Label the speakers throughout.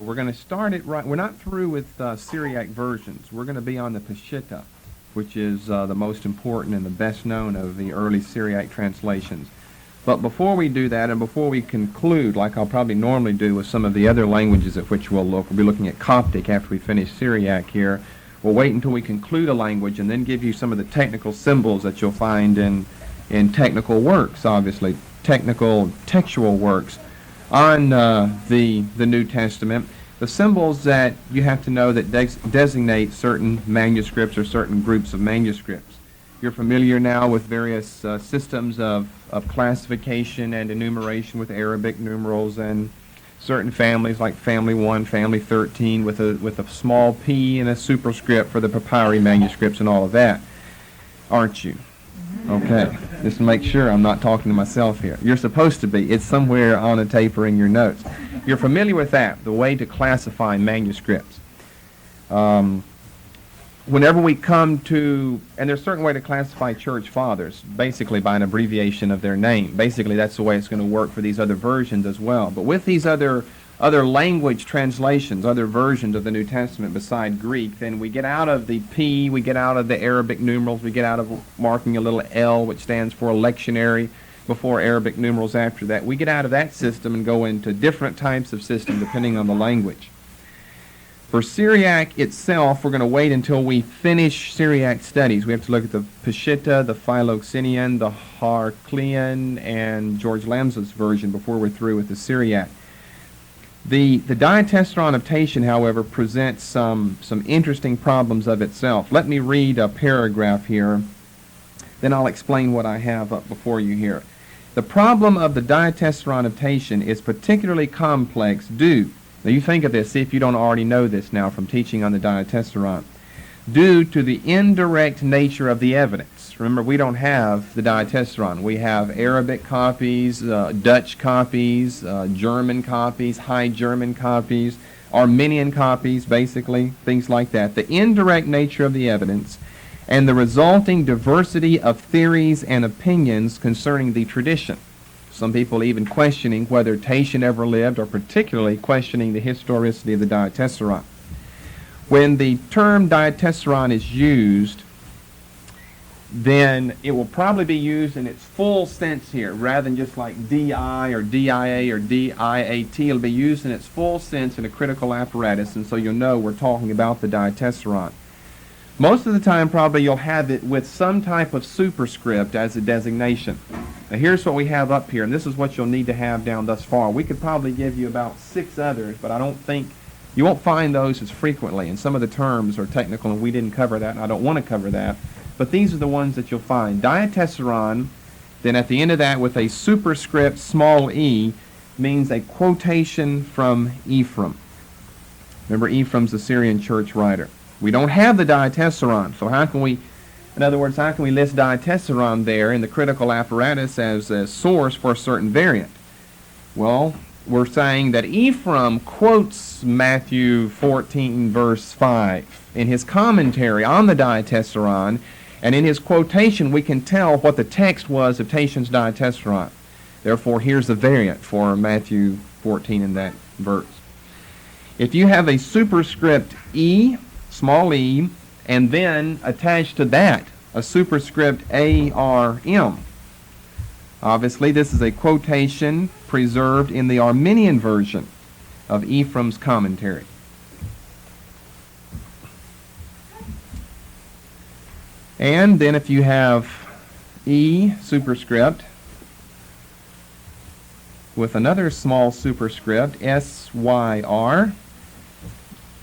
Speaker 1: We're going to start it right. We're not through with Syriac versions. We're going to be on the Peshitta, which is the most important and the best known of the early Syriac translations. But before we do that, and before we conclude, like I'll probably normally do with some of the other languages at which we'll look, we'll be looking at Coptic after we finish Syriac here. We'll wait until we conclude a language and then give you some of the technical symbols that you'll find in technical works, obviously, textual works on the New Testament. The symbols that you have to know that designate certain manuscripts or certain groups of manuscripts. You're familiar now with various systems of classification and enumeration with Arabic numerals and certain families like family 1, family 13 with a small p and a superscript for the papyri manuscripts and all of that, aren't you? Okay, just to make sure I'm not talking to myself here. You're supposed to be. It's somewhere on a tape or in your notes. You're familiar with that, the way to classify manuscripts. Whenever we come to, and there's a certain way to classify church fathers, basically by an abbreviation of their name. Basically, that's the way it's going to work for these other versions as well. But with these other language translations, other versions of the New Testament beside Greek, then we get out of the P, we get out of the Arabic numerals, we get out of marking a little L, which stands for lectionary, before Arabic numerals after that. We get out of that system and go into different types of system depending on the language. For Syriac itself, we're going to wait until we finish Syriac studies. We have to look at the Peshitta, the Philoxenian, the Heraclean, and George Lambs's version before we're through with the Syriac. The diatessaron notation, however, presents some interesting problems of itself. Let me read a paragraph here, then I'll explain what I have up before you here. The problem of the diatessaron notation is particularly complex due, now you think of this, see if you don't already know this now from teaching on the diatessaron, due to the indirect nature of the evidence. Remember, we don't have the diatessaron. We have Arabic copies, Dutch copies, German copies, High German copies, Armenian copies, basically, things like that. The indirect nature of the evidence and the resulting diversity of theories and opinions concerning the tradition. Some people even questioning whether Tatian ever lived, or particularly questioning the historicity of the diatessaron. When the term diatessaron is used, then it will probably be used in its full sense here, rather than just like DI or DIA or DIAT. It'll be used in its full sense in a critical apparatus, and so you'll know we're talking about the diatessaron. Most of the time, probably you'll have it with some type of superscript as a designation. Now, here's what we have up here, and this is what you'll need to have down thus far. We could probably give you about 6 others, but I don't think, you won't find those as frequently, and some of the terms are technical, and we didn't cover that, and I don't want to cover that, but these are the ones that you'll find. Diatessaron, then at the end of that with a superscript, small e, means a quotation from Ephraim. Remember, Ephraim's the Syrian church writer. We don't have the diatessaron, so how can we, in other words, how can we list diatessaron there in the critical apparatus as a source for a certain variant? Well, we're saying that Ephraim quotes Matthew 14 verse 5 in his commentary on the diatessaron, and in his quotation we can tell what the text was of Tatian's diatessaron. Therefore, here's the variant for Matthew 14 in that verse. If you have a superscript E, small e, and then attached to that a superscript ARM. Obviously, this is a quotation preserved in the Armenian version of Ephraim's commentary. And then if you have E superscript with another small superscript, SYR,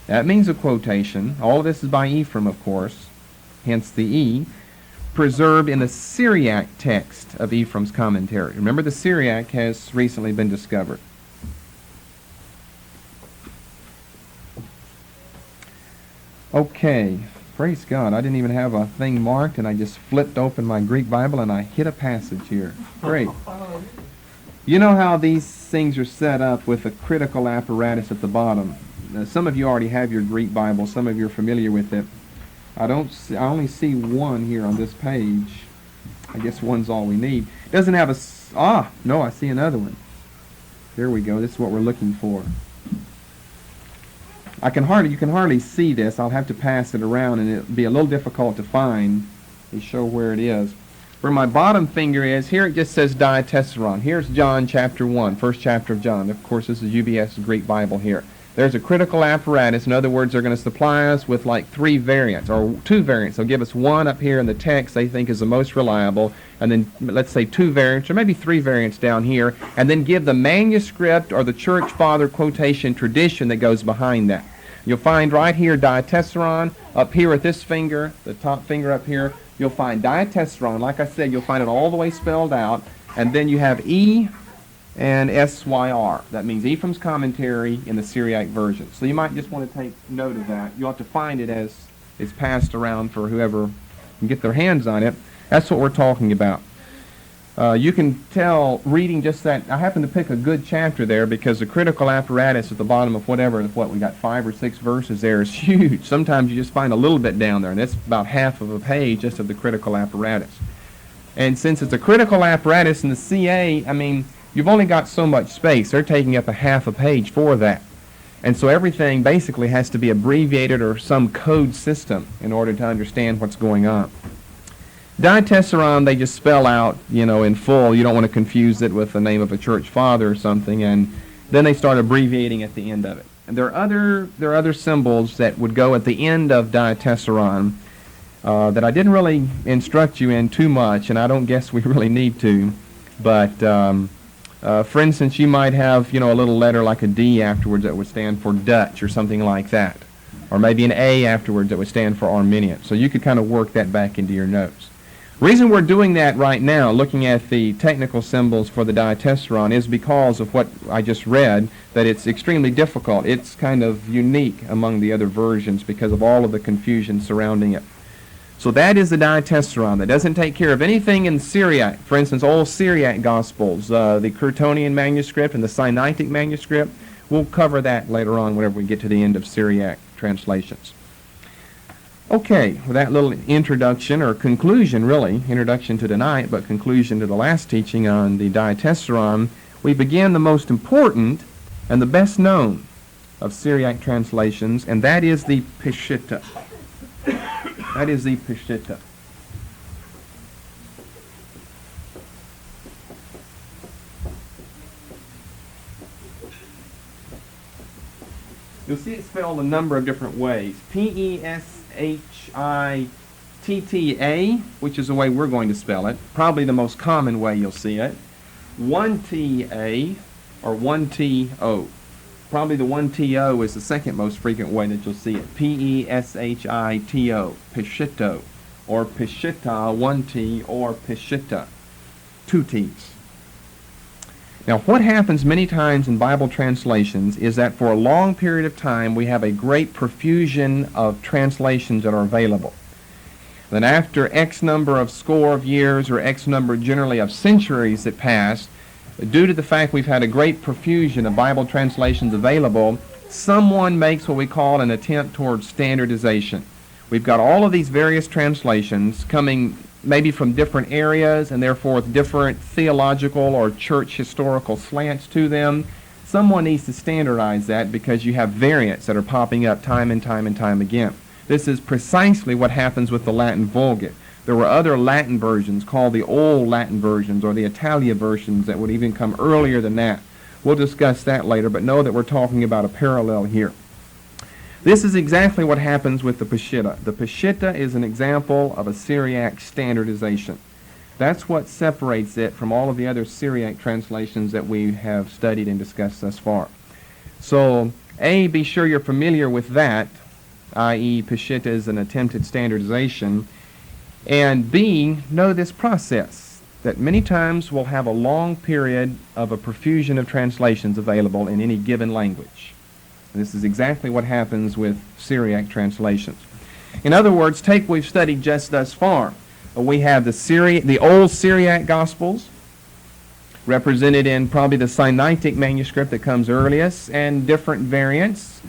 Speaker 1: that means a quotation. All of this is by Ephraim, of course, hence the E, preserved in the Syriac text of Ephraim's commentary. Remember, the Syriac has recently been discovered. Okay, praise God. I didn't even have a thing marked, and I just flipped open my Greek Bible, and I hit a passage here. Great. You know how these things are set up with a critical apparatus at the bottom. Now, some of you already have your Greek Bible. Some of you are familiar with it. I only see one here on this page. I guess one's all we need. It doesn't have no, I see another one. There we go. This is what we're looking for. You can hardly see this. I'll have to pass it around, and it'll be a little difficult to find. Let me show where it is. Where my bottom finger is, here it just says diatessaron. Here's John chapter 1, first chapter of John. Of course, this is UBS Greek Bible here. There's a critical apparatus. In other words, they're going to supply us with like 3 variants, or 2 variants. They'll give us one up here in the text they think is the most reliable, and then let's say 2 variants, or maybe 3 variants down here, and then give the manuscript or the church father quotation tradition that goes behind that. You'll find right here diatessaron, up here at this finger, the top finger up here, you'll find diatessaron. Like I said, you'll find it all the way spelled out, and then you have E and SYR. That means Ephraim's commentary in the Syriac version. So you might just want to take note of that. You'll have to find it as it's passed around for whoever can get their hands on it. That's what we're talking about. You can tell reading just that. I happen to pick a good chapter there because the critical apparatus at the bottom of whatever, we got 5 or 6 verses there is huge. Sometimes you just find a little bit down there, and that's about half of a page just of the critical apparatus. And since it's a critical apparatus in the CA, I mean, you've only got so much space. They're taking up a half a page for that. And so everything basically has to be abbreviated or some code system in order to understand what's going on. Diatessaron, they just spell out, in full. You don't want to confuse it with the name of a church father or something, and then they start abbreviating at the end of it. And there are other symbols that would go at the end of diatessaron that I didn't really instruct you in too much, and I don't guess we really need to. But for instance, you might have, a little letter like a D afterwards that would stand for Dutch or something like that, or maybe an A afterwards that would stand for Arminian. So you could kind of work that back into your notes. The reason we're doing that right now, looking at the technical symbols for the diatessaron, is because of what I just read, that it's extremely difficult. It's kind of unique among the other versions because of all of the confusion surrounding it. So that is the diatessaron. That doesn't take care of anything in Syriac. For instance, old Syriac Gospels, the Curtonian manuscript and the Sinaitic manuscript. We'll cover that later on whenever we get to the end of Syriac translations. Okay, with that little introduction, or conclusion really, introduction to tonight, but conclusion to the last teaching on the diatessaron, we begin the most important and the best known of Syriac translations, and that is the Peshitta. That is the Peshitta. You'll see it spelled a number of different ways. Peshitta, which is the way we're going to spell it. Probably the most common way you'll see it. 1TA or 1TO. Probably the 1TO is the second most frequent way that you'll see it. P-E-S-H-I-T-O. Peshitta or Peshitta, 1T, or Peshitta, 2 T's. Now, what happens many times in Bible translations is that for a long period of time we have a great profusion of translations that are available. Then after X number of score of years, or X number generally of centuries that pass, due to the fact we've had a great profusion of Bible translations available, someone makes what we call an attempt towards standardization. We've got all of these various translations coming maybe from different areas and therefore with different theological or church historical slants to them. Someone needs to standardize that because you have variants that are popping up time and time and time again. This is precisely what happens with the Latin Vulgate. There were other Latin versions called the Old Latin versions or the Italia versions that would even come earlier than that. We'll discuss that later, but know that we're talking about a parallel here. This is exactly what happens with the Peshitta. The Peshitta is an example of a Syriac standardization. That's what separates it from all of the other Syriac translations that we have studied and discussed thus far. So, A, be sure you're familiar with that, i.e. Peshitta is an attempted standardization, and B, know this process, that many times we'll have a long period of a profusion of translations available in any given language. This is exactly what happens with Syriac translations. In other words, take what we've studied just thus far. We have the old Syriac Gospels, represented in probably the Sinaitic manuscript that comes earliest, and different variants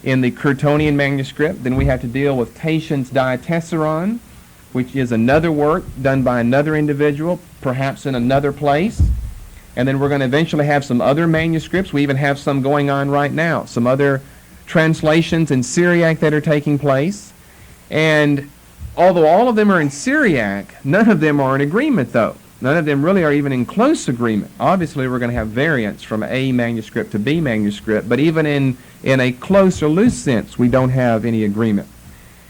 Speaker 1: in the Curtonian manuscript. Then we have to deal with Tatian's diatessaron, which is another work done by another individual, perhaps in another place. And then we're going to eventually have some other manuscripts. We even have some going on right now, some other translations in Syriac that are taking place. And although all of them are in Syriac, none of them are in agreement, though. None of them really are even in close agreement. Obviously, we're going to have variants from A manuscript to B manuscript, but even in a close or loose sense, we don't have any agreement.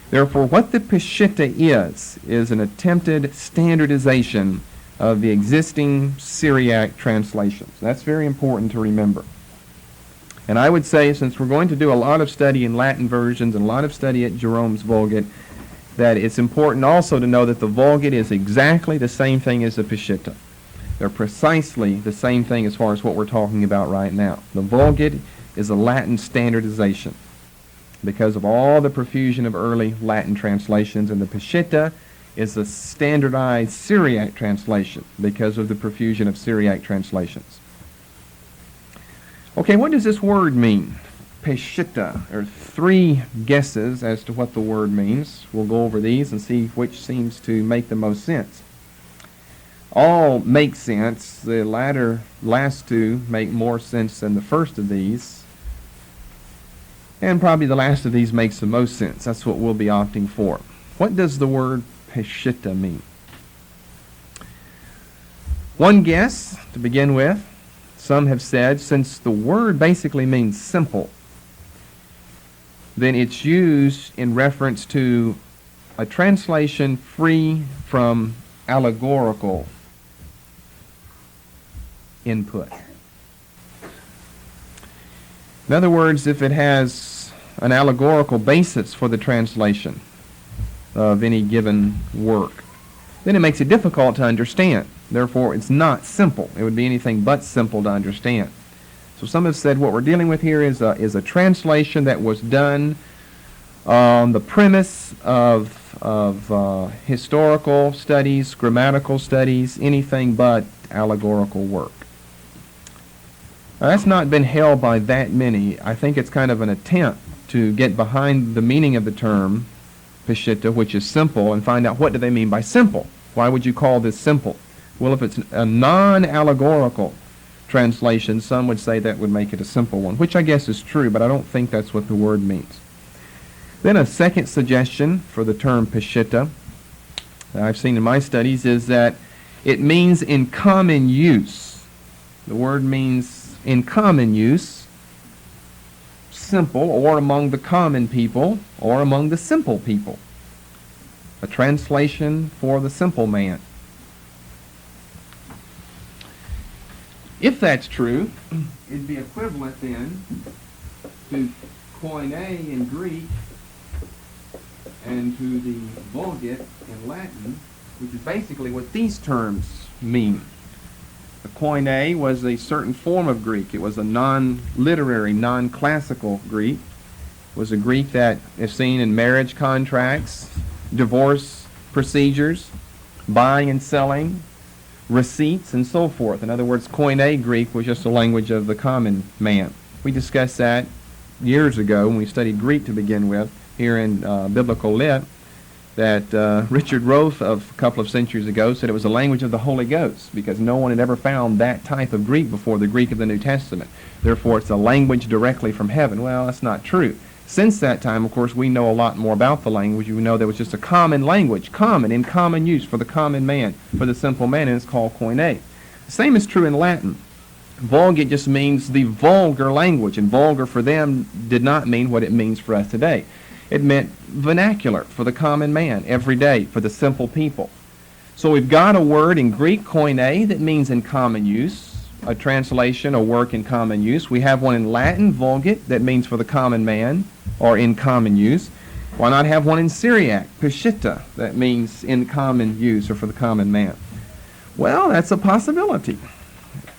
Speaker 1: Therefore, what the Peshitta is an attempted standardization of the existing Syriac translations. That's very important to remember. And I would say, since we're going to do a lot of study in Latin versions and a lot of study at Jerome's Vulgate, that it's important also to know that the Vulgate is exactly the same thing as the Peshitta. They're precisely the same thing as far as what we're talking about right now. The Vulgate is a Latin standardization because of all the profusion of early Latin translations, and the Peshitta is a standardized Syriac translation because of the profusion of Syriac translations. Okay, what does this word mean? Peshitta. There are three guesses as to what the word means. We'll go over these and see which seems to make the most sense. All make sense. The last two make more sense than the first of these. And probably the last of these makes the most sense. That's what we'll be opting for. What does the word Peshitta mean? One guess, to begin with, some have said, since the word basically means simple, then it's used in reference to a translation free from allegorical input. In other words, if it has an allegorical basis for the translation of any given work, then it makes it difficult to understand. Therefore, it's not simple. It would be anything but simple to understand. So some have said what we're dealing with here is a translation that was done on the premise of historical studies, grammatical studies, anything but allegorical work. Now, that's not been held by that many. I think it's kind of an attempt to get behind the meaning of the term Peshitta, which is simple, and find out what do they mean by simple. Why would you call this simple? Well, if it's a non-allegorical translation, some would say that would make it a simple one, which I guess is true, but I don't think that's what the word means. Then a second suggestion for the term Peshitta that I've seen in my studies is that it means in common use. The word means in common use, simple, or among the common people, or among the simple people. A translation for the simple man. If that's true, it'd be equivalent then to koine in Greek and to the Vulgate in Latin, which is basically what these terms mean. The koine was a certain form of Greek. It was a non-literary, non-classical Greek. It was a Greek that is seen in marriage contracts, divorce procedures, buying and selling, receipts, and so forth. In other words, koine Greek was just a language of the common man. We discussed that years ago when we studied Greek to begin with here in Biblical Lit, that Richard Roth of a couple of centuries ago said it was a language of the Holy Ghost because no one had ever found that type of Greek before, the Greek of the New Testament. Therefore, it's a language directly from heaven. Well, that's not true. Since that time, of course, we know a lot more about the language. We know there was just a common language, common, in common use for the common man, for the simple man, and it's called koine. The same is true in Latin. Vulgate just means the vulgar language, and vulgar for them did not mean what it means for us today. It meant vernacular for the common man, every day, for the simple people. So we've got a word in Greek, koine, that means in common use, a translation, a work in common use. We have one in Latin, Vulgate, that means for the common man, or in common use. Why not have one in Syriac, Peshitta, that means in common use, or for the common man? Well, that's a possibility.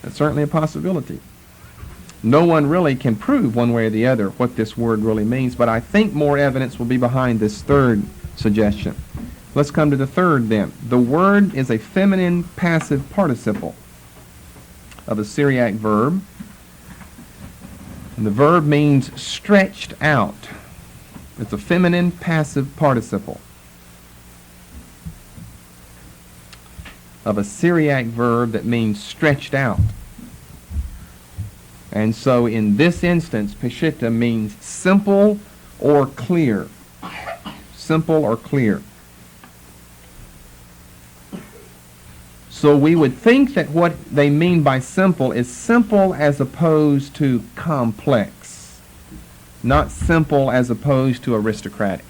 Speaker 1: That's certainly a possibility. No one really can prove one way or the other what this word really means, but I think more evidence will be behind this third suggestion. Let's come to the third then. The word is a feminine passive participle of a Syriac verb. And the verb means stretched out. It's a feminine passive participle of a Syriac verb that means stretched out. And so in this instance, Peshitta means simple or clear. Simple or clear. So we would think that what they mean by simple is simple as opposed to complex, not simple as opposed to aristocratic.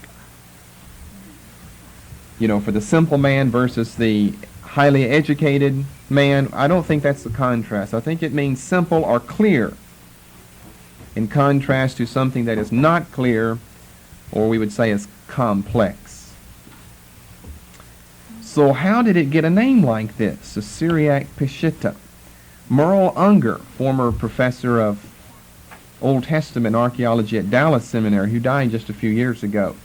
Speaker 1: You know, for the simple man versus the highly educated man, I don't think that's the contrast. I think it means simple or clear in contrast to something that is not clear, or we would say is complex. So how did it get a name like this, the Syriac Peshitta? Merle Unger, former professor of Old Testament archaeology at Dallas Seminary, who died just a few years ago,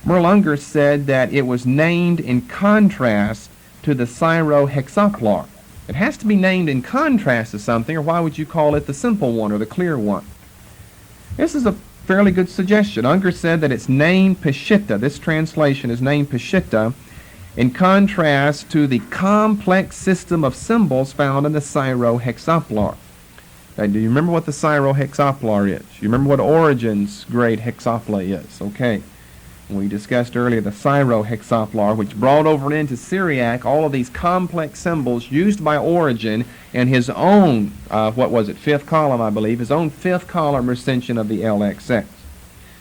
Speaker 1: Merle Unger said that it was named in contrast to the Syro-Hexaplar. It has to be named in contrast to something, or why would you call it the simple one or the clear one? This is a fairly good suggestion. Unger said that it's named Peshitta. This translation is named Peshitta in contrast to the complex system of symbols found in the Syro-Hexaplar. Now, do you remember what the Syro-Hexaplar is? You remember what Origen's great hexapla is? Okay. We discussed earlier the Syro-Hexaplar, which brought over into Syriac all of these complex symbols used by Origen in his own, fifth column, I believe, his own fifth column recension of the LXX.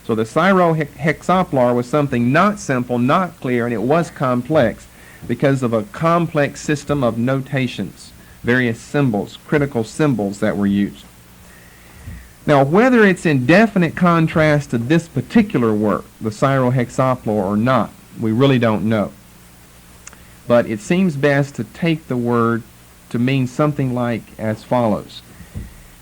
Speaker 1: So the Syro-Hexaplar was something not simple, not clear, and it was complex because of a complex system of notations, various symbols, critical symbols that were used. Now, whether it's in definite contrast to this particular work, the Syro-Hexaplar, or not, we really don't know. But it seems best to take the word to mean something like as follows.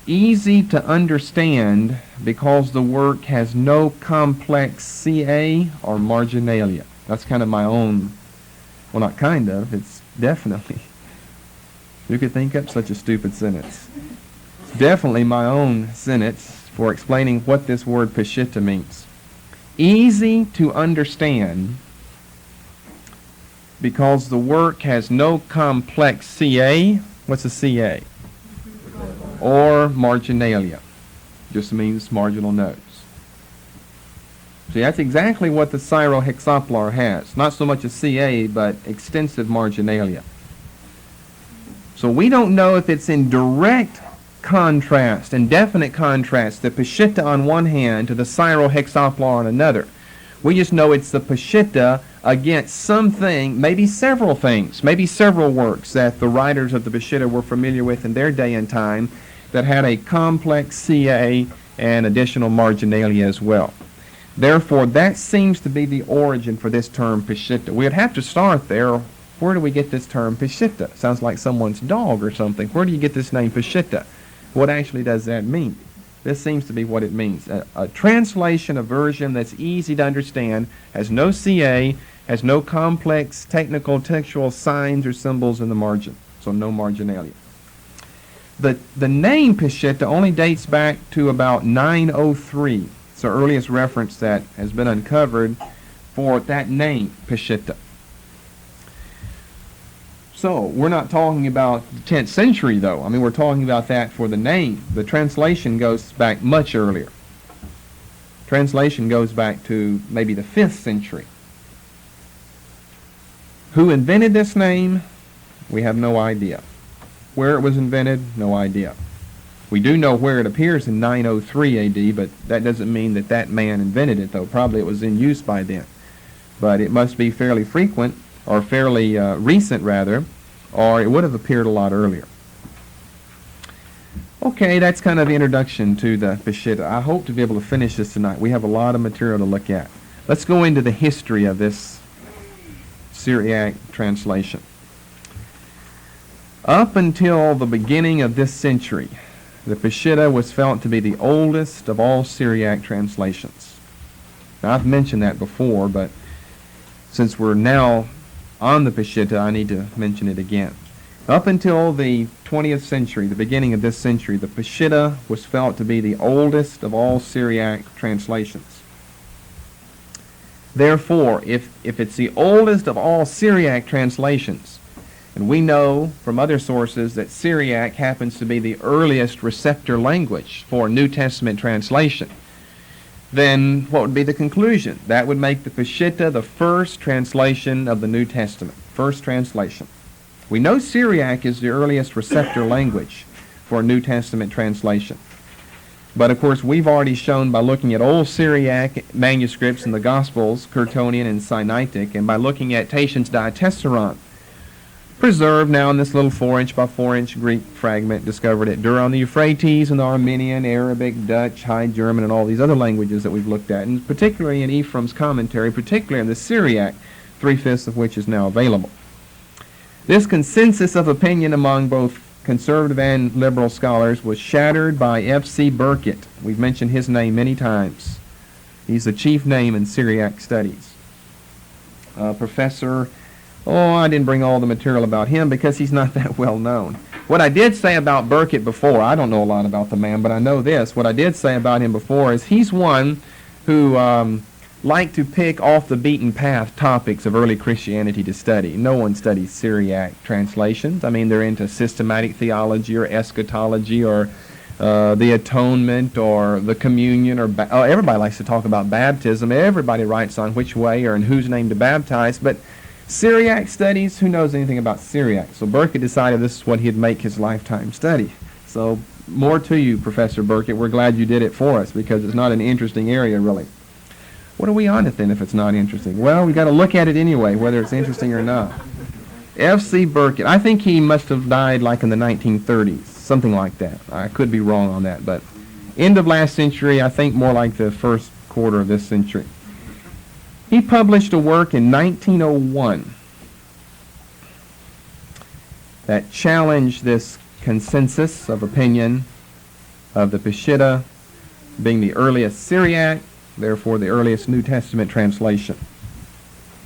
Speaker 1: Easy to understand because the work has no complex CA or marginalia. That's kind of my own, well, not kind of, it's definitely. You could think up such a stupid sentence. It's definitely my own sentence for explaining what this word Peshitta means. Easy to understand because the work has no complex CA. What's a CA? Or marginalia. Just means marginal notes. See, that's exactly what the Syro-Hexaplar has. Not so much a CA, but extensive marginalia. So we don't know if it's in direct contrast and definite contrast, the Peshitta on one hand to the Syro-Hexaplar on another. We just know it's the Peshitta against something, maybe several things, maybe several works that the writers of the Peshitta were familiar with in their day and time that had a complex CA and additional marginalia as well. Therefore, that seems to be the origin for this term Peshitta. We'd have to start there. Where do we get this term Peshitta? Sounds like someone's dog or something. Where do you get this name Peshitta? What actually does that mean? This seems to be what it means. A translation, a version that's easy to understand, has no CA, has no complex technical textual signs or symbols in the margin, so no marginalia. The name Peshitta only dates back to about 903. It's the earliest reference that has been uncovered for that name, Peshitta. So, we're not talking about the 10th century, though. I mean, we're talking about that for the name. The translation goes back much earlier. Translation goes back to maybe the 5th century. Who invented this name? We have no idea. Where it was invented? No idea. We do know where it appears in 903 AD, but that doesn't mean that that man invented it, though. Probably it was in use by then. But it must be fairly frequent, or fairly recent, rather, or it would have appeared a lot earlier. Okay, that's kind of the introduction to the Peshitta. I hope to be able to finish this tonight. We have a lot of material to look at. Let's go into the history of this Syriac translation. Up until the beginning of this century, the Peshitta was felt to be the oldest of all Syriac translations. Now, I've mentioned that before, but since we're now on the Peshitta, I need to mention it again. Up until the 20th century, the beginning of this century, the Peshitta was felt to be the oldest of all Syriac translations. Therefore, if it's the oldest of all Syriac translations, And we know from other sources that Syriac happens to be the earliest receptor language for New Testament translation. Then what would be the conclusion? That would make the Peshitta the first translation of the New Testament. First translation. We know Syriac is the earliest receptor language for New Testament translation. But of course, we've already shown by looking at old Syriac manuscripts in the Gospels, Curtonian and Sinaitic, and by looking at Tatian's Diatessaron, preserved now in this little 4-inch by 4-inch Greek fragment discovered at Dura on the Euphrates, and the Armenian, Arabic, Dutch, High German, and all these other languages that we've looked at, and particularly in Ephraim's commentary, particularly in the Syriac, 3/5 of which is now available. This consensus of opinion among both conservative and liberal scholars was shattered by F.C. Burkitt. We've mentioned his name many times. He's the chief name in Syriac studies. Professor, I didn't bring all the material about him because he's not that well known. What I did say about Burkitt before, I don't know a lot about the man, but I know this. What I did say about him before is he's one who liked to pick off the beaten path topics of early Christianity to study. No one studies Syriac translations. I mean, they're into systematic theology or eschatology or the atonement or the communion or everybody likes to talk about baptism. Everybody writes on which way or in whose name to baptize, but Syriac studies, who knows anything about Syriac? So Burkitt decided this is what he'd make his lifetime study. So more to you, Professor Burkitt. We're glad you did it for us because it's not an interesting area, really. What are we on it then if it's not interesting? Well, we've got to look at it anyway, whether it's interesting or not. F.C. Burkitt, I think he must have died like in the 1930s, something like that. I could be wrong on that, but end of last century, I think more like the first quarter of this century. He published a work in 1901 that challenged this consensus of opinion of the Peshitta being the earliest Syriac, therefore the earliest New Testament translation.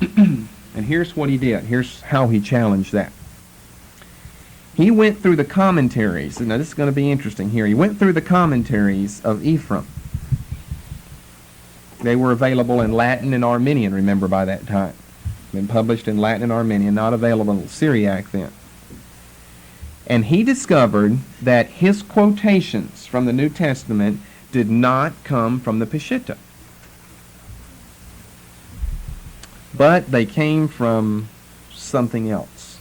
Speaker 1: And here's what he did. Here's how he challenged that. He went through the commentaries. Now this is going to be interesting here. He went through the commentaries of Ephraim. They were available in Latin and Armenian, remember, by that time. Been published in Latin and Armenian, not available in Syriac then. And he discovered that his quotations from the New Testament did not come from the Peshitta, but they came from something else.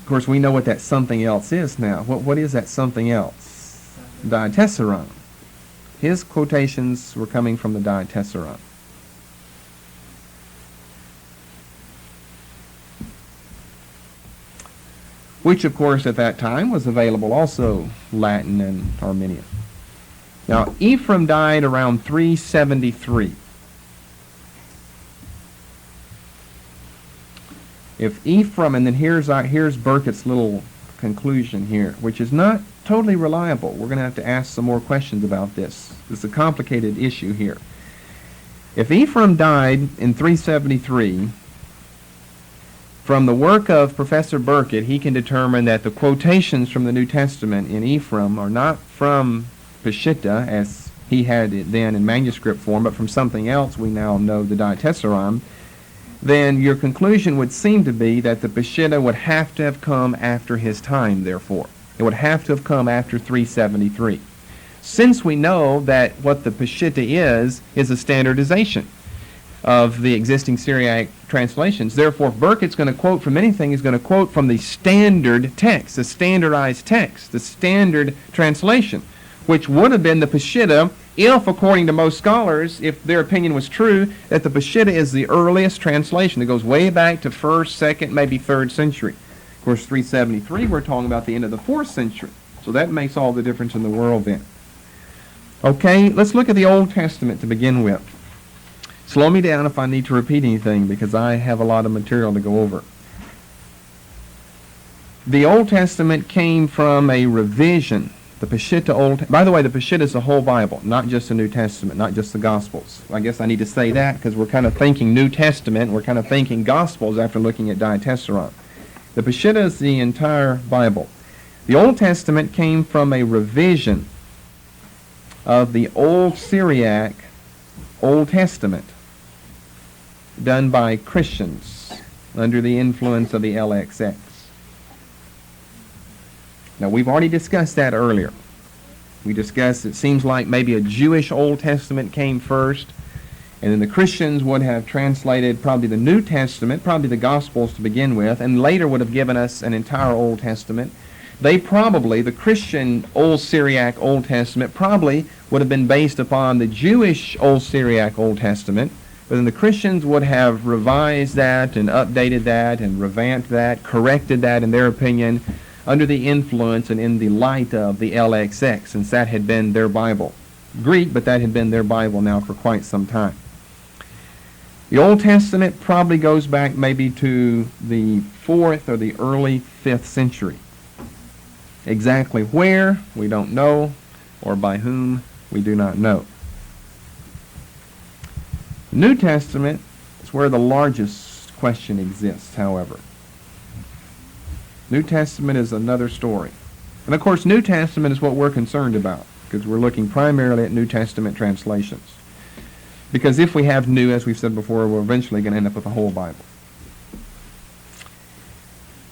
Speaker 1: Of course, we know what that something else is now. What is that something else? Diatessaron. His quotations were coming from the Diatessaron. Which, of course, at that time was available also Latin and Armenian. Now, Ephraim died around 373. If Ephraim, and then here's Burkitt's little conclusion here, which is not totally reliable. We're going to have to ask some more questions about this. It's a complicated issue here. If Ephraim died in 373, from the work of Professor Burkitt, he can determine that the quotations from the New Testament in Ephraim are not from Peshitta, as he had it then in manuscript form, but from something else we now know, the Diatessaron. Then your conclusion would seem to be that the Peshitta would have to have come after his time, therefore. It would have to have come after 373. Since we know that what the Peshitta is a standardization of the existing Syriac translations, therefore if Burkitt's going to quote from anything, he's going to quote from the standard text, the standardized text, the standard translation, which would have been the Peshitta if, according to most scholars, if their opinion was true, that the Peshitta is the earliest translation. It goes way back to 1st, 2nd, maybe 3rd century. Of course, 373, we're talking about the end of the 4th century. So that makes all the difference in the world then. Okay, let's look at the Old Testament to begin with. Slow me down if I need to repeat anything because I have a lot of material to go over. The Old Testament came from a revision. The Peshitta by the way, the Peshitta is the whole Bible, not just the New Testament, not just the Gospels. I guess I need to say that because we're kind of thinking New Testament, we're kind of thinking Gospels after looking at Diatessaron. The Peshitta is the entire Bible. The Old Testament came from a revision of the Old Syriac Old Testament done by Christians under the influence of the LXX. Now, we've already discussed that earlier. We discussed it seems like maybe a Jewish Old Testament came first, and then the Christians would have translated probably the New Testament, probably the Gospels to begin with, and later would have given us an entire Old Testament. They probably, the Christian Old Syriac Old Testament probably would have been based upon the Jewish Old Syriac Old Testament, but then the Christians would have revised that and updated that and revamped that, corrected that in their opinion, under the influence and in the light of the LXX, since that had been their Bible. Greek, but that had been their Bible now for quite some time. The Old Testament probably goes back maybe to the 4th or the early 5th century. Exactly where, we don't know, or by whom, we do not know. The New Testament is where the largest question exists, however. New Testament is another story. And of course, New Testament is what we're concerned about, because we're looking primarily at New Testament translations. Because if we have new, as we've said before, we're eventually going to end up with the whole Bible.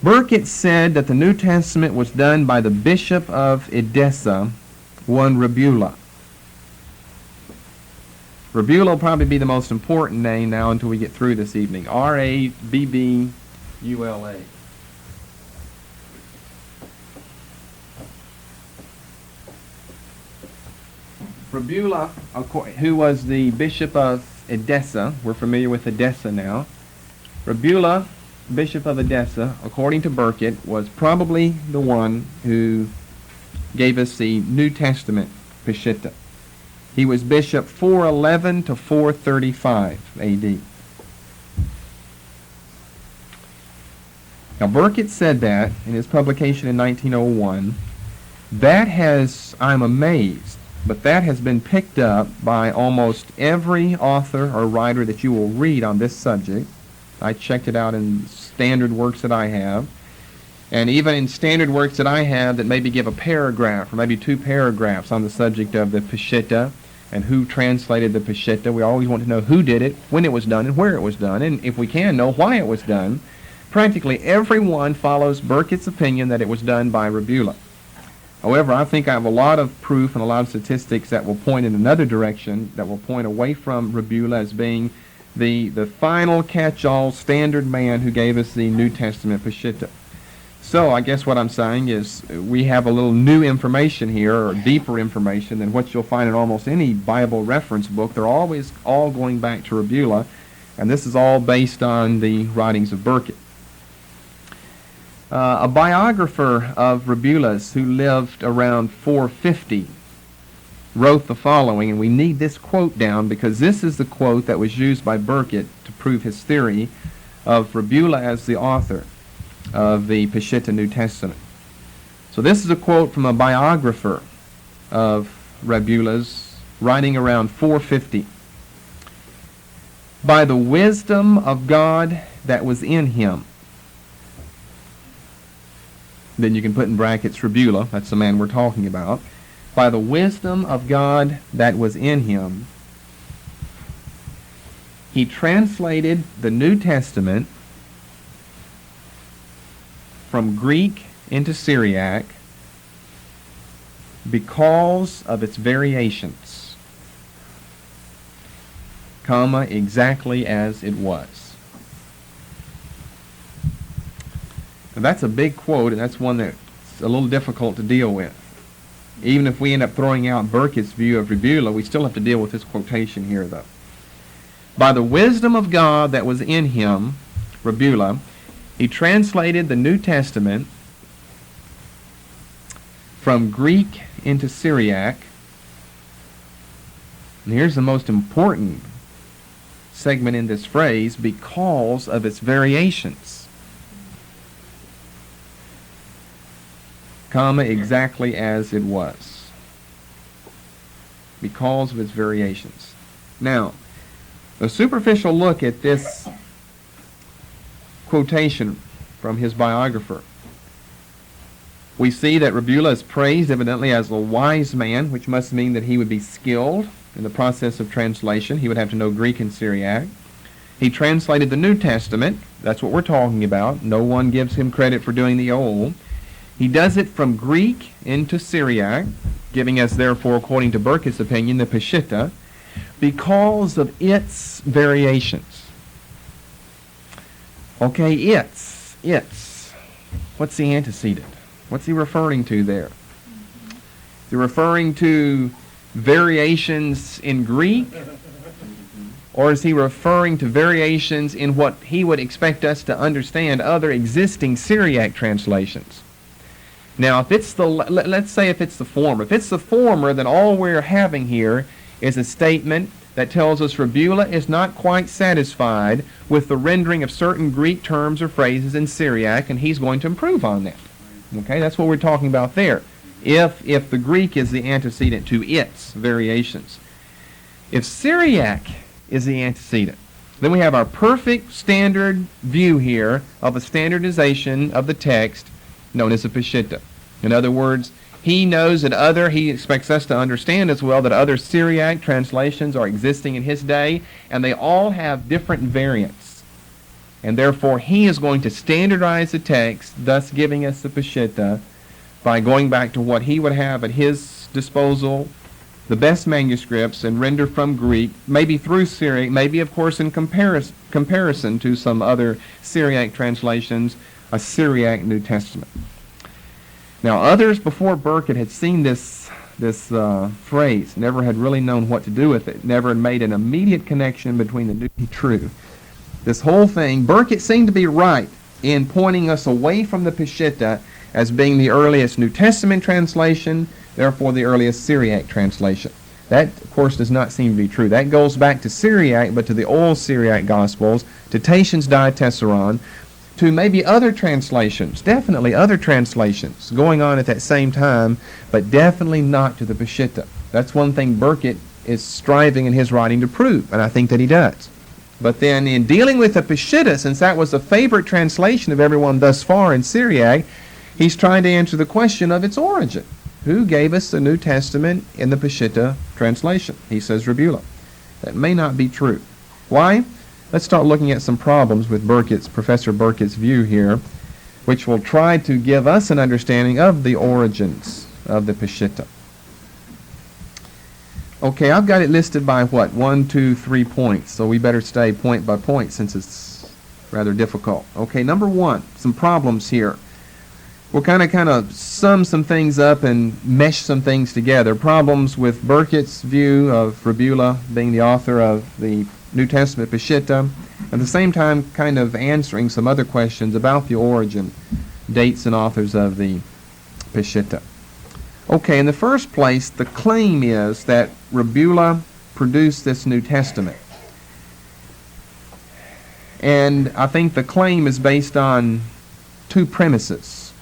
Speaker 1: Burkitt said that the New Testament was done by the Bishop of Edessa, one Rabula. Rabula will probably be the most important name now until we get through this evening. R-A-B-B-U-L-A. Rabula, who was the Bishop of Edessa, we're familiar with Edessa now. Rabula, Bishop of Edessa, according to Burkitt, was probably the one who gave us the New Testament Peshitta. He was bishop 411 to 435 A.D. Now, Burkitt said that in his publication in 1901. That has, I'm amazed, but that has been picked up by almost every author or writer that you will read on this subject. I checked it out in standard works that I have. And even in standard works that I have that maybe give a paragraph or maybe 2 paragraphs on the subject of the Peshitta and who translated the Peshitta. We always want to know who did it, when it was done, and where it was done, and if we can, know why it was done. Practically everyone follows Burkitt's opinion that it was done by Rabula. However, I think I have a lot of proof and a lot of statistics that will point in another direction, that will point away from Rabula as being the final catch-all standard man who gave us the New Testament Peshitta. So I guess what I'm saying is we have a little new information here, or deeper information than what you'll find in almost any Bible reference book. They're always all going back to Rabula, and this is all based on the writings of Burkitt. A biographer of Rabula's who lived around 450 wrote the following, and we need this quote down because this is the quote that was used by Burkitt to prove his theory of Rabula as the author of the Peshitta New Testament. So this is a quote from a biographer of Rabula's writing around 450. By the wisdom of God that was in him. Then you can put in brackets Rabula, that's the man we're talking about. By the wisdom of God that was in him, he translated the New Testament from Greek into Syriac because of its variations, comma, exactly as it was. Now that's a big quote, and that's one that's a little difficult to deal with. Even if we end up throwing out Burkitt's view of Rabula, we still have to deal with this quotation here, though. By the wisdom of God that was in him, Rabula, he translated the New Testament from Greek into Syriac. And here's the most important segment in this phrase, because of its variations. Comma, exactly as it was. Because of its variations. Now, a superficial look at this quotation from his biographer. We see that Rabula is praised evidently as a wise man, which must mean that he would be skilled in the process of translation. He would have to know Greek and Syriac. He translated the New Testament That's what we're talking about. No one gives him credit for doing the old. He does it from Greek into Syriac, giving us, therefore, according to Burkitt's opinion, the Peshitta, because of its variations. Okay, its. What's the antecedent? What's he referring to there? Is he referring to variations in Greek? Or is he referring to variations in what he would expect us to understand other existing Syriac translations? Now, if it's let's say if it's the former. If it's the former, then all we're having here is a statement that tells us Rabula is not quite satisfied with the rendering of certain Greek terms or phrases in Syriac, and he's going to improve on that. Okay, that's what we're talking about there. If the Greek is the antecedent to its variations. If Syriac is the antecedent, then we have our perfect standard view here of a standardization of the text known as a Peshitta. In other words, he knows that he expects us to understand as well that other Syriac translations are existing in his day, and they all have different variants. And therefore, he is going to standardize the text, thus giving us the Peshitta, by going back to what he would have at his disposal, the best manuscripts, and render from Greek, maybe through Syriac, maybe, of course, in comparison to some other Syriac translations, a Syriac New Testament. Now, others before Burkitt had seen this phrase, never had really known what to do with it, never had made an immediate connection between the new and true. This whole thing, Burkitt seemed to be right in pointing us away from the Peshitta as being the earliest New Testament translation, therefore the earliest Syriac translation. That, of course, does not seem to be true. That goes back to Syriac, but to the old Syriac Gospels, to Tatian's Diatessaron, to maybe other translations, definitely other translations going on at that same time, but definitely not to the Peshitta. That's one thing Burkitt is striving in his writing to prove, and I think that he does. But then in dealing with the Peshitta, since that was a favorite translation of everyone thus far in Syriac, he's trying to answer the question of its origin. Who gave us the New Testament in the Peshitta translation? He says Rabula. That may not be true. Why? Let's start looking at some problems with Professor Burkitt's view here, which will try to give us an understanding of the origins of the Peshitta. Okay, I've got it listed by what? 1, 2, 3 points, so we better stay point by point since it's rather difficult. Okay, number 1, some problems here. We'll kind of sum some things up and mesh some things together. Problems with Burkitt's view of Rabula being the author of the New Testament Peshitta, at the same time kind of answering some other questions about the origin, dates and authors of the Peshitta. Okay, in the first place, the claim is that Rabula produced this New Testament. And I think the claim is based on 2 premises.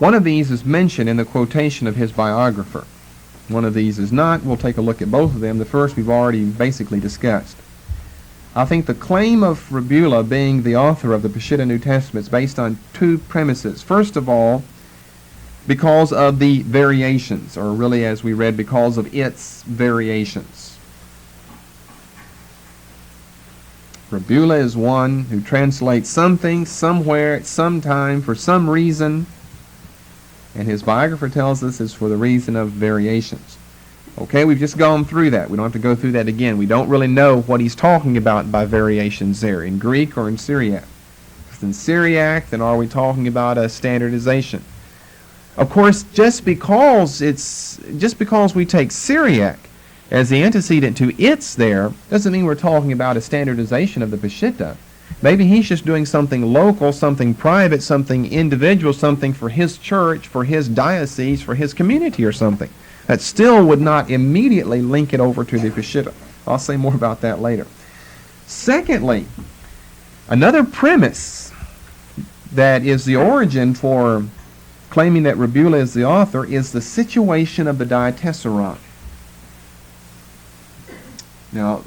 Speaker 1: One of these is mentioned in the quotation of his biographer. One of these is not. We'll take a look at both of them. The first we've already basically discussed. I think the claim of Rabula being the author of the Peshitta New Testament is based on 2 premises. First of all, because of the variations, or really as we read, because of its variations. Rabula is one who translates something, somewhere, at some time, for some reason, and his biographer tells us it's for the reason of variations. Okay, we've just gone through that. We don't have to go through that again. We don't really know what he's talking about by variations there, in Greek or in Syriac. If it's in Syriac, then are we talking about a standardization? Of course, just because we take Syriac as the antecedent to its there, doesn't mean we're talking about a standardization of the Peshitta. Maybe he's just doing something local, something private, something individual, something for his church, for his diocese, for his community or something. That still would not immediately link it over to the Peshitta. I'll say more about that later. Secondly, another premise that is the origin for claiming that Rabula is the author is the situation of the Diatessaron. Now,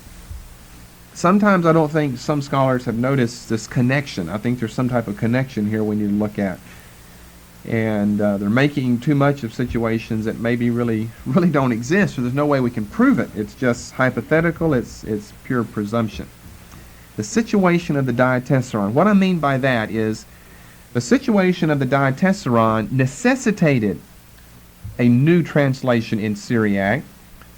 Speaker 1: sometimes I don't think some scholars have noticed this connection. I think there's some type of connection here we need to look at. And they're making too much of situations that maybe really don't exist, so there's no way we can prove it. It's just hypothetical. It's pure presumption. The situation of the diatessaron. What I mean by that is the situation of the diatessaron necessitated a new translation in Syriac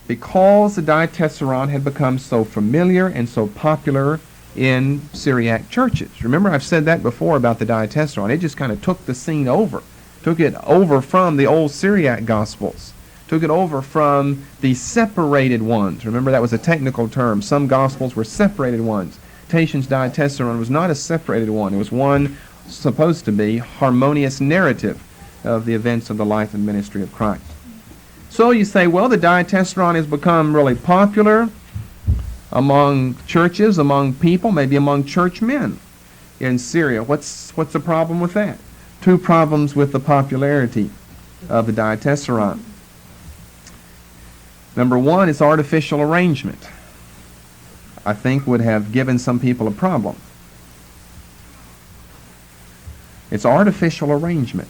Speaker 1: because the diatessaron had become so familiar and so popular in Syriac churches. Remember, I've said that before about the diatessaron. It just kind of took the scene over. Took it over from the old Syriac Gospels. Took it over from the separated ones. Remember, that was a technical term. Some Gospels were separated ones. Tatian's diatessaron was not a separated one. It was one supposed to be harmonious narrative of the events of the life and ministry of Christ. So you say, well, the diatessaron has become really popular among churches, among people, maybe among churchmen in Syria. What's the problem with that? Two problems with the popularity of the diatessaron. Number one, its artificial arrangement, I think, would have given some people a problem. Its artificial arrangement,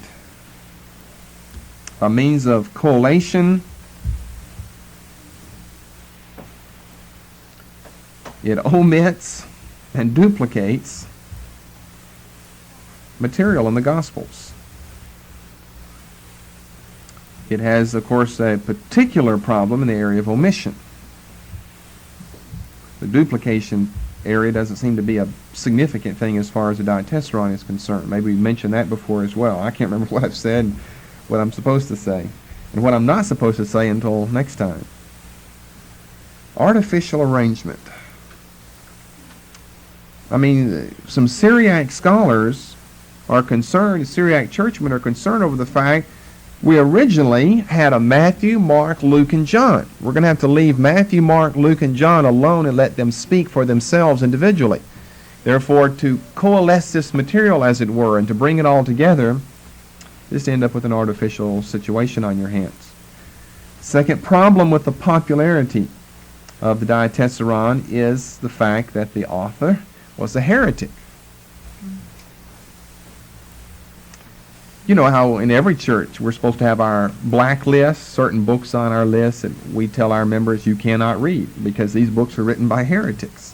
Speaker 1: a means of collation. It omits and duplicates material in the Gospels. It has, of course, a particular problem in the area of omission. The duplication area doesn't seem to be a significant thing as far as the diatessaron is concerned. Maybe we mentioned that before as well. I can't remember what I've said, what I'm supposed to say, and what I'm not supposed to say until next time. Artificial arrangement. I mean, some Syriac scholars are concerned, Syriac churchmen are concerned over the fact we originally had a Matthew, Mark, Luke, and John. We're going to have to leave Matthew, Mark, Luke, and John alone and let them speak for themselves individually. Therefore, to coalesce this material, as it were, and to bring it all together, just end up with an artificial situation on your hands. Second problem with the popularity of the diatessaron is the fact that the author was a heretic. You know how in every church we're supposed to have our blacklist, certain books on our list that we tell our members you cannot read because these books are written by heretics.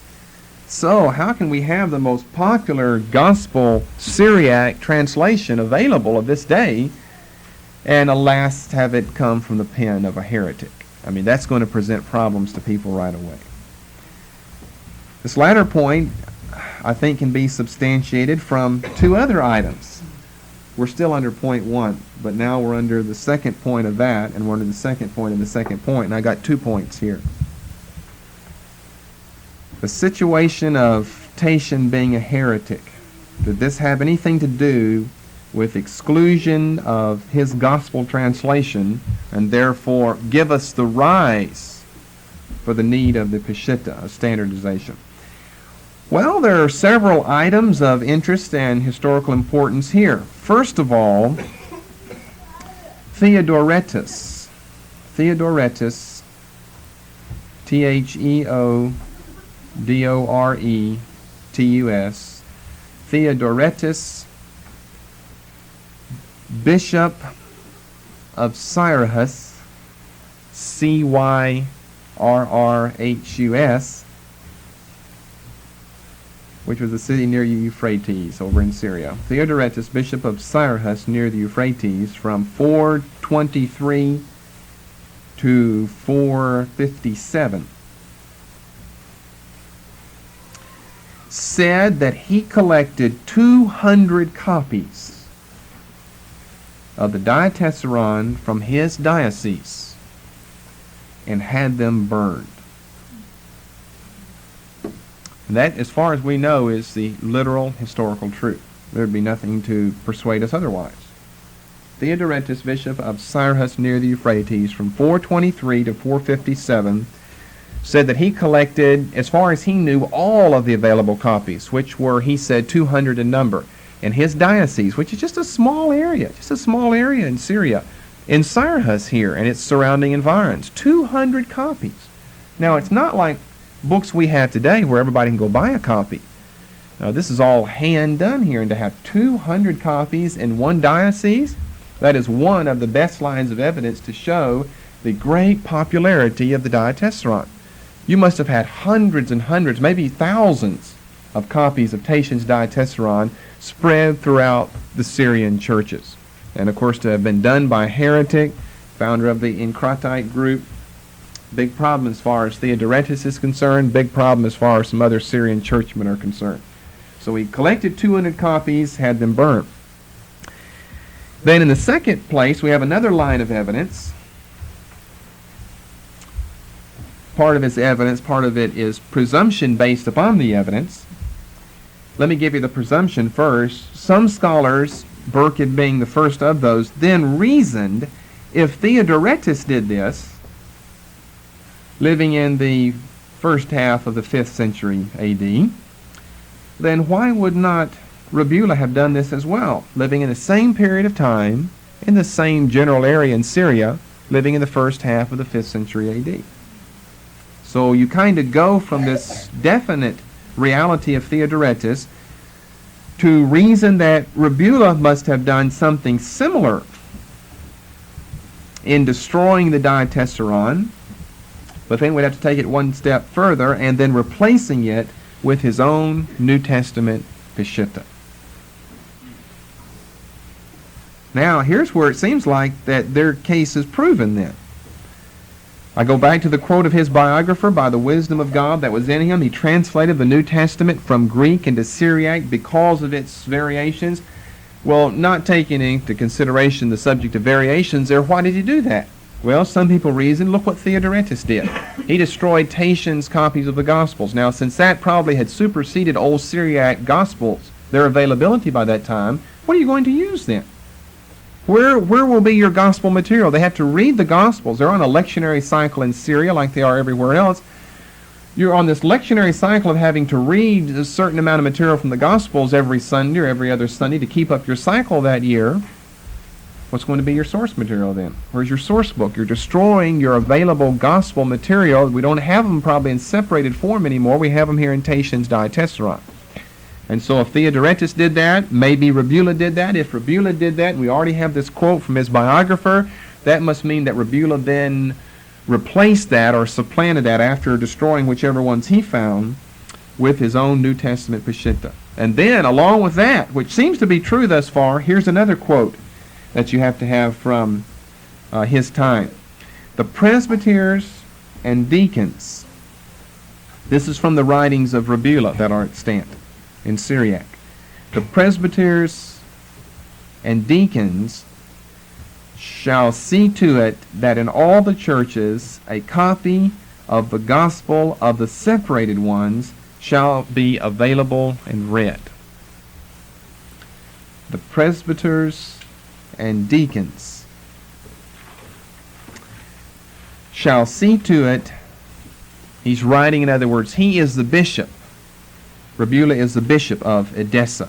Speaker 1: So how can we have the most popular gospel Syriac translation available of this day and alas have it come from the pen of a heretic? I mean, that's going to present problems to people right away. This latter point, I think, can be substantiated from two other items. We're still under point one, but now we're under the second point of that, and we're under the second point of the second point, and I got 2 points here. The situation of Tatian being a heretic. Did this have anything to do with exclusion of his gospel translation, and therefore give us the rise for the need of the Peshitta, of standardization? Well, there are several items of interest and historical importance here. First of all, Theodoretus. Theodoretus, Theodoretus, Theodoretus, Bishop of Cyrrhus, Cyrrhus, which was a city near the Euphrates over in Syria. Theodoretus, Bishop of Cyrrhus near the Euphrates, from 423 to 457, said that he collected 200 copies of the diatessaron from his diocese and had them burned. And that, as far as we know, is the literal historical truth. There would be nothing to persuade us otherwise. Theodoretus, Bishop of Cyrrhus near the Euphrates, from 423 to 457, said that he collected, as far as he knew, all of the available copies, which were, he said, 200 in number. In his diocese, which is just a small area in Syria, in Cyrrhus here and its surrounding environs, 200 copies. Now, it's not like books we have today where everybody can go buy a copy. Now, this is all hand done here, and to have 200 copies in one diocese, That is one of the best lines of evidence to show the great popularity of the Diatessaron. You must have had hundreds and hundreds, maybe thousands of copies of Tatian's Diatessaron spread throughout the Syrian churches. And of course to have been done by a heretic, founder of the Encratite group, big problem as far as Theodoretus is concerned, big problem as far as some other Syrian churchmen are concerned. So he collected 200 copies, had them burned. Then in the second place, we have another line of evidence. Part of its evidence, part of it is presumption based upon the evidence. Let me give you the presumption first. Some scholars, Burkitt being the first of those, then reasoned if Theodoretus did this, living in the first half of the 5th century A.D., then why would not Rabula have done this as well, living in the same period of time, in the same general area in Syria, living in the first half of the 5th century A.D.? So you kind of go from this definite reality of Theodoretus to reason that Rabula must have done something similar in destroying the Diatessaron, but then we'd have to take it one step further and then replacing it with his own New Testament Peshitta. Now, here's where it seems like that their case is proven then. I go back to the quote of his biographer, by the wisdom of God that was in him, he translated the New Testament from Greek into Syriac because of its variations. Well, not taking into consideration the subject of variations there, why did he do that? Well, some people reason, look what Theodoretus did. He destroyed Tatian's copies of the Gospels. Now, since that probably had superseded old Syriac Gospels, their availability by that time, what are you going to use then? Where will be your gospel material? They have to read the Gospels. They're on a lectionary cycle in Syria like they are everywhere else. You're on this lectionary cycle of having to read a certain amount of material from the Gospels every Sunday or every other Sunday to keep up your cycle that year. What's going to be your source material then? Where's your source book? You're destroying your available gospel material. We don't have them probably in separated form anymore. We have them here in Tatian's Diatessaron. And so if Theodoretus did that, maybe Rabula did that. If Rabula did that, we already have this quote from his biographer, that must mean that Rabula then replaced that or supplanted that after destroying whichever ones he found with his own New Testament Peshitta. And then, along with that, which seems to be true thus far, here's another quote that you have to have from his time. The presbyters and deacons, this is from the writings of Rabula that are extant in Syriac. The presbyters and deacons shall see to it that in all the churches a copy of the gospel of the separated ones shall be available and read. The presbyters and deacons shall see to it. He's writing, in other words, he is the bishop. Rabula is the bishop of Edessa.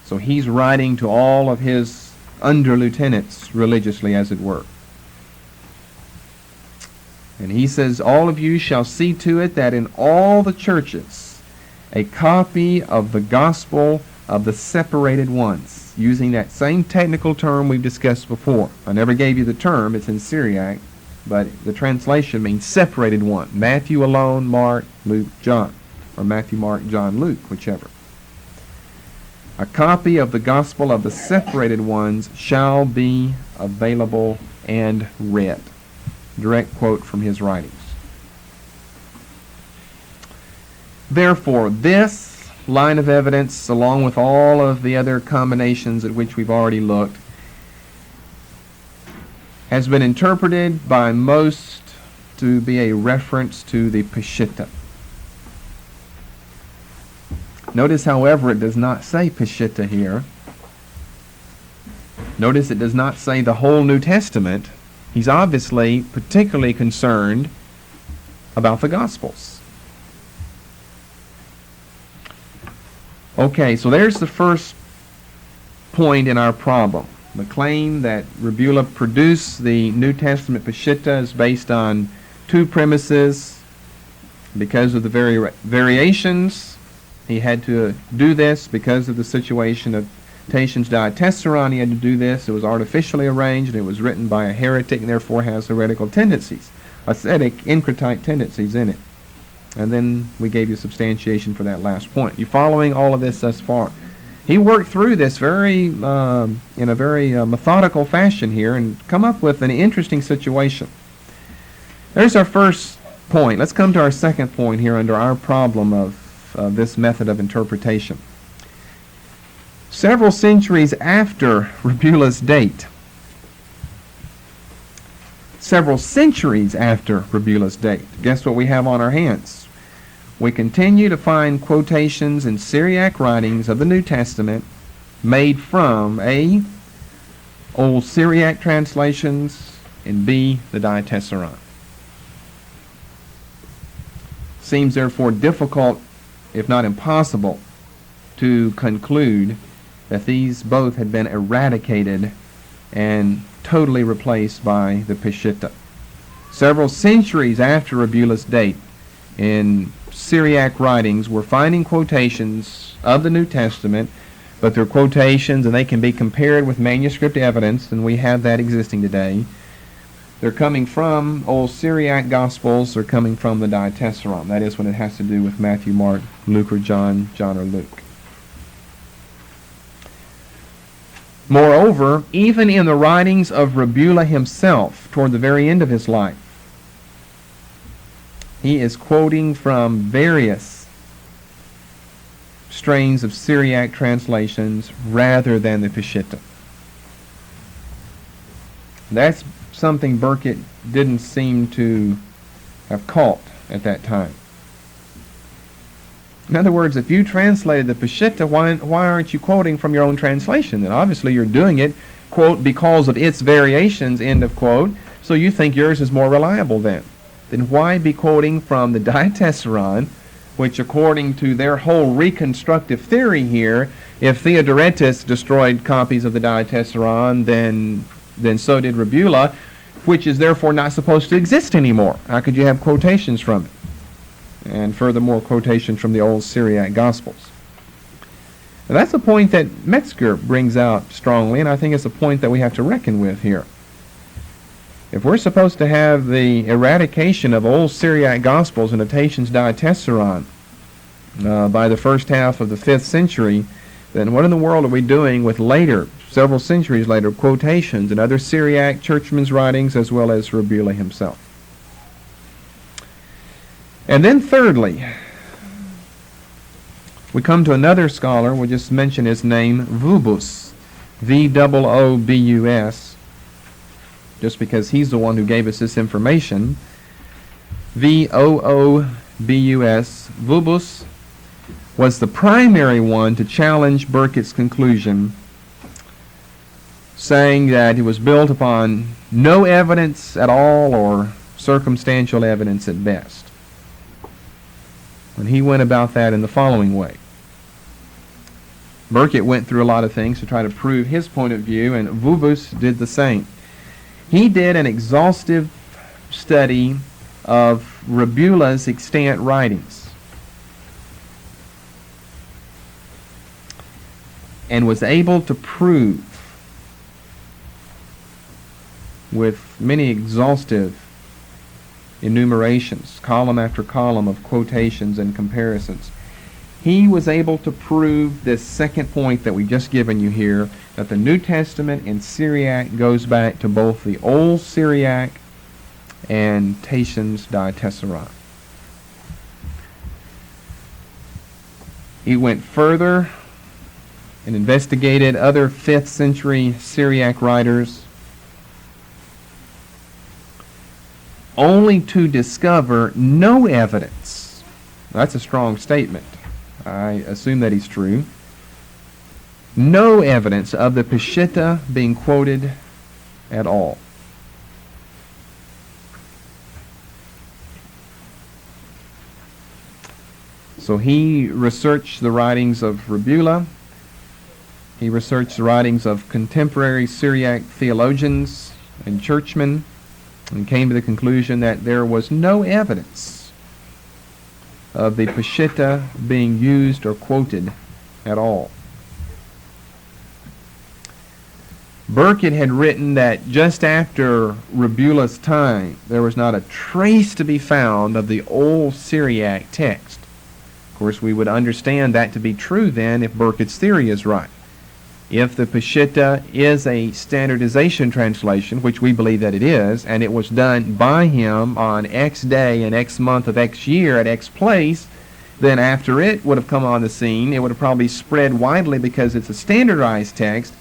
Speaker 1: So he's writing to all of his under-lieutenants religiously, as it were. And he says, all of you shall see to it that in all the churches a copy of the gospel of the separated ones, using that same technical term we've discussed before. I never gave you the term, it's in Syriac, but the translation means separated one. Matthew alone, Mark, Luke, John. Or Matthew, Mark, John, Luke, whichever. A copy of the gospel of the separated ones shall be available and read. Direct quote from his writings. Therefore, this line of evidence, along with all of the other combinations at which we've already looked, has been interpreted by most to be a reference to the Peshitta. Notice, however, it does not say Peshitta here. Notice it does not say the whole New Testament. He's obviously particularly concerned about the Gospels. Okay, so there's the first point in our problem. The claim that Rabula produced the New Testament Peshitta is based on two premises. Because of the variations, he had to do this because of the situation of Tatian's Diatessaron, he had to do this. It was artificially arranged, and it was written by a heretic, and therefore has heretical tendencies, ascetic, encretite tendencies in it. And then we gave you substantiation for that last point. You following all of this thus far? He worked through this in a very methodical fashion here and come up with an interesting situation. There's our first point. Let's come to our second point here under our problem of this method of interpretation. Several centuries after Rabula's date, guess what we have on our hands? We continue to find quotations in Syriac writings of the New Testament made from A, Old Syriac translations, and B, the Diatessaron. Seems therefore difficult, if not impossible, to conclude that these both had been eradicated and totally replaced by the Peshitta. Several centuries after Rabula's date, in Syriac writings, we're finding quotations of the New Testament, but they're quotations and they can be compared with manuscript evidence, and we have that existing today. They're coming from Old Syriac Gospels, they're coming from the Diatessaron. That is when it has to do with Matthew, Mark, Luke, or John or Luke. Moreover, even in the writings of Rabula himself, toward the very end of his life, he is quoting from various strains of Syriac translations rather than the Peshitta. That's something Burkitt didn't seem to have caught at that time. In other words, if you translated the Peshitta, why aren't you quoting from your own translation? Then obviously you're doing it, quote, because of its variations, end of quote, so you think yours is more reliable then. Then why be quoting from the Diatessaron, which according to their whole reconstructive theory here, if Theodoretus destroyed copies of the Diatessaron, then so did Rabula, which is therefore not supposed to exist anymore. How could you have quotations from it? And furthermore, quotations from the Old Syriac Gospels. Now, that's a point that Metzger brings out strongly, and I think it's a point that we have to reckon with here. If we're supposed to have the eradication of Old Syriac Gospels and Tatian's Diatessaron by the first half of the 5th century, then what in the world are we doing with later, several centuries later, quotations and other Syriac churchmen's writings as well as Rabula himself? And then thirdly, we come to another scholar. We'll just mention his name, Voobus, V-O-O-B-U-S, just because he's the one who gave us this information. V-O-O-B-U-S. Voobus was the primary one to challenge Burkitt's conclusion, saying that it was built upon no evidence at all or circumstantial evidence at best. And he went about that in the following way. Burkitt went through a lot of things to try to prove his point of view, and Voobus did the same. He did an exhaustive study of Rabula's extant writings and was able to prove with many exhaustive enumerations, column after column of quotations and comparisons. He was able to prove this second point that we've just given you here, that the New Testament in Syriac goes back to both the Old Syriac and Tatian's Diatessaron. He went further and investigated other 5th century Syriac writers, only to discover no evidence. That's a strong statement. I assume that he's true. No evidence of the Peshitta being quoted at all. So he researched the writings of Rabula. He researched the writings of contemporary Syriac theologians and churchmen, and came to the conclusion that there was no evidence of the Peshitta being used or quoted at all. Burkitt had written that just after Rebula's time, there was not a trace to be found of the old Syriac text. Of course, we would understand that to be true then if Burkitt's theory is right. If the Peshitta is a standardization translation, which we believe that it is, and it was done by him on X day and X month of X year at X place, then after it would have come on the scene, it would have probably spread widely because it's a standardized text,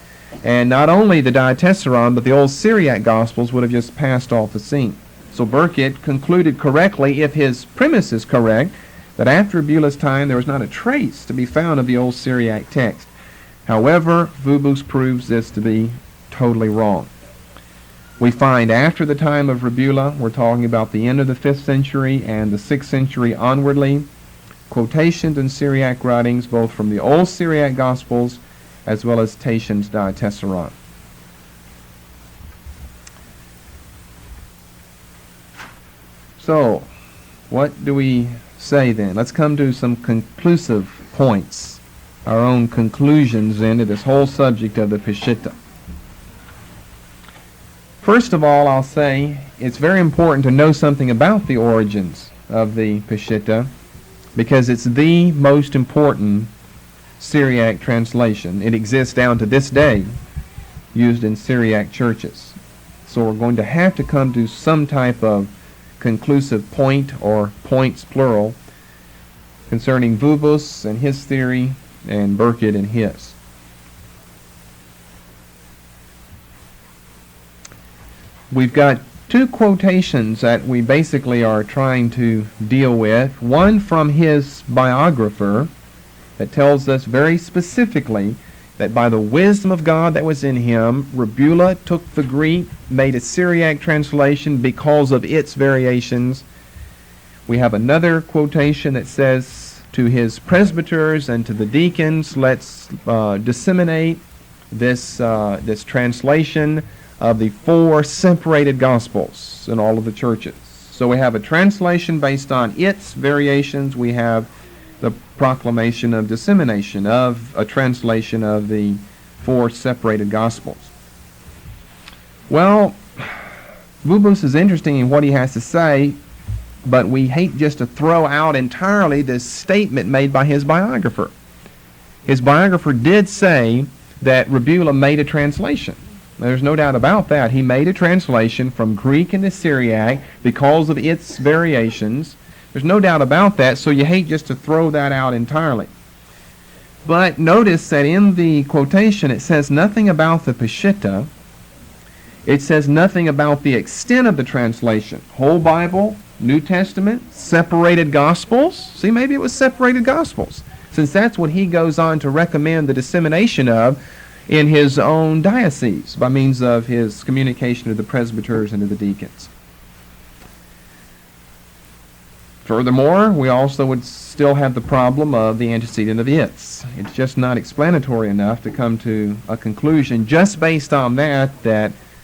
Speaker 1: and not only the Diatessaron, but the old Syriac Gospels would have just passed off the scene. So Burkitt concluded correctly, if his premise is correct, that after Rebula's time there was not a trace to be found of the old Syriac text. However, Vubus proves this to be totally wrong. We find after the time of Rebula, we're talking about the end of the 5th century and the 6th century onwardly, quotations in Syriac writings, both from the old Syriac Gospels as well as Tatian's Diatessaron. So, what do we say then? Let's come to some conclusive points, our own conclusions into this whole subject of the Peshitta. First of all, I'll say it's very important to know something about the origins of the Peshitta, because it's the most important Syriac translation. It exists down to this day, used in Syriac churches. So we're going to have to come to some type of conclusive point, or points plural, concerning Vubus and his theory and Burkitt and his. We've got two quotations that we basically are trying to deal with. One from his biographer that tells us very specifically that by the wisdom of God that was in him, Rebula took the Greek, made a Syriac translation because of its variations. We have another quotation that says to his presbyters and to the deacons, let's disseminate this translation of the 4 separated Gospels in all of the churches. So we have a translation based on its variations. We have the proclamation of dissemination of a translation of the 4 separated Gospels. Well, Vubus is interesting in what he has to say, but we hate just to throw out entirely this statement made by his biographer. His biographer did say that Rebula made a translation. There's no doubt about that. He made a translation from Greek into Syriac because of its variations. There's no doubt about that, so you hate just to throw that out entirely. But notice that in the quotation it says nothing about the Peshitta. It says nothing about the extent of the translation. Whole Bible, New Testament, separated Gospels. See, maybe it was separated Gospels, since that's what he goes on to recommend the dissemination of in his own diocese by means of his communication to the presbyters and to the deacons. Furthermore, we also would still have the problem of the antecedent of its. It's just not explanatory enough to come to a conclusion just based on that